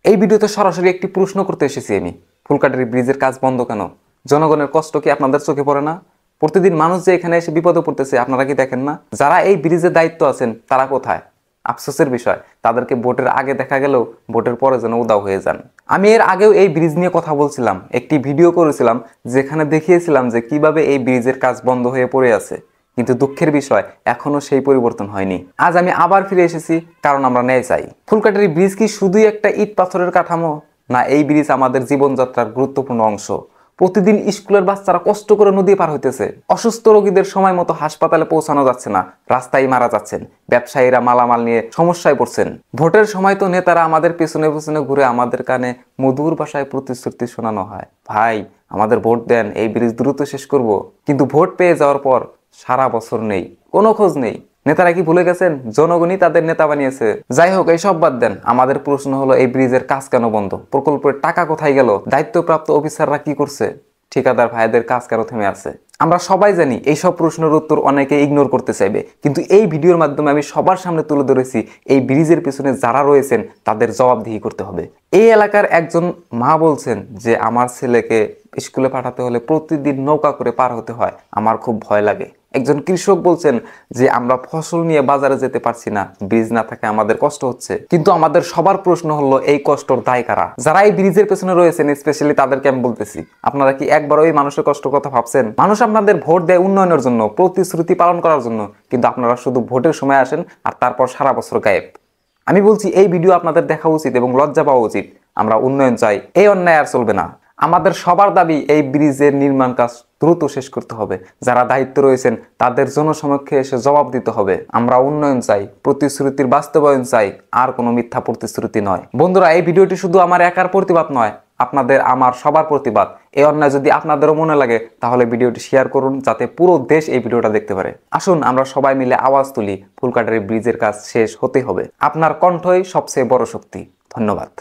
এই ভিডিওতে সরাসরি একটি প্রশ্ন করতে এসেছি আমি। ফুলকাটারি ব্রিজের কাজ বন্ধ কেন? জনগণের কষ্ট কি আপনাদের চোখে পড়ে না? প্রতিদিন মানুষ যে এখানে এসে বিপদে পড়তেছে আপনারা কি দেখেন না? যারা এই ব্রিজের দায়িত্ব আছেন তারা কোথায়? আফসোসের বিষয়, তাদেরকে ভোটের আগে দেখা গেলেও ভোটের পরে যেন উধাও হয়ে যান। আমি এর আগেও এই ব্রিজ নিয়ে কথা বলছিলাম, একটি ভিডিও করেছিলাম যেখানে দেখিয়েছিলাম যে কিভাবে এই ব্রিজের কাজ বন্ধ হয়ে পড়ে আছে, কিন্তু দুঃখের বিষয় এখনো সেই পরিবর্তন হয়নি। আজ আমি আবার ফিরে এসেছি, কারণ আমরা ন্যায় চাই। ফুলকাটারি ব্রিজ কি শুধুই একটা ইট পাথরের কাঠামো? না, এই ব্রিজ আমাদের জীবনযাত্রার গুরুত্বপূর্ণ অংশ। প্রতিদিন স্কুলের বাচ্চারা কষ্ট করে নদী পার হইতেছে, অসুস্থ রোগীদের সময় মতো হাসপাতালে পৌঁছানো যাচ্ছে না, রাস্তায় মারা যাচ্ছেন, ব্যবসায়ীরা মালামাল নিয়ে সমস্যায় পড়ছেন। ভোটের সময় তো নেতারা আমাদের পেছনে পেছনে ঘুরে আমাদের কানে মধুর ভাষায় প্রতিশ্রুতি শোনানো হয়, ভাই আমাদের ভোট দেন, এই ব্রিজ দ্রুত শেষ করব। কিন্তু ভোট পেয়ে যাওয়ার পর সারা বছর নেই, কোনো খোঁজ নেই। নেতারা কি ভুলে গেছেন জনগণই তাদের নেতা বানিয়েছে? যাই হোক, এই সব বাদ দেন। আমাদের প্রশ্ন হলো, এই ব্রিজের কাজ কেন বন্ধ? প্রকল্পের টাকা কোথায় গেল? দায়িত্বপ্রাপ্ত অফিসাররা কি করছে? ঠিকাদার ভাইদের কাজ কেন থেমে আছে? আমরা সবাই জানি এইসব প্রশ্নের উত্তর অনেকে ইগনোর করতে চাইবে, কিন্তু এই ভিডিওর মাধ্যমে আমি সবার সামনে তুলে ধরেছি এই ব্রিজের পিছনে যারা রয়েছেন তাদের জবাবদিহি করতে হবে। এই এলাকার একজন মা বলছেন যে আমার ছেলেকে স্কুলে পাঠাতে হলে প্রতিদিন নৌকা করে পার হতে হয়, আমার খুব ভয় লাগে। একজন কৃষক বলছেন যে আমরা ফসল নিয়ে বাজারে যেতে পারছি না, ব্রিজ না থাকে আমাদের কষ্ট হচ্ছে। কিন্তু আমাদের সবার প্রশ্ন হলো, এই কষ্টর দায় কারা? যারা এই ব্রিজের পেছনে রয়েছেন স্পেশালি তাদেরকে আমি বলতেছি, আপনারা কি একবারও এই মানুষের কষ্ট কথা ভাবছেন? মানুষ আপনাদের ভোট দেয় উন্নয়নের জন্য, প্রতিশ্রুতি পালন করার জন্য, কিন্তু আপনারা শুধু ভোটের সময় আসেন আর তারপর সারা বছর গায়েব। আমি বলছি এই ভিডিও আপনাদের দেখা উচিত এবং লজ্জা পাওয়া উচিত। আমরা উন্নয়ন চাই, এই অন্যায় আর চলবে না। আমাদের সবার দাবি এই ব্রিজের নির্মাণ কাজ দ্রুত শেষ করতে হবে। যারা দায়িত্ব রয়েছেন তাদের জনসমক্ষে এসে জবাব দিতে হবে। আমরা উন্নয়ন চাই, প্রতিশ্রুতির বাস্তবায়ন চাই, আর কোনো মিথ্যা প্রতিশ্রুতি নয়। বন্ধুরা, এই ভিডিওটি শুধু আমার একার প্রতিবাদ নয়, আপনাদের আমার সবার প্রতিবাদ। এই অন্যায় যদি আপনাদেরও মনে লাগে তাহলে ভিডিওটি শেয়ার করুন, যাতে পুরো দেশ এই ভিডিওটা দেখতে পারে। আসুন আমরা সবাই মিলে আওয়াজ তুলি, ফুলকাটারি ব্রিজের কাজ শেষ হতে হবে। আপনার কণ্ঠই সবচেয়ে বড় শক্তি। ধন্যবাদ।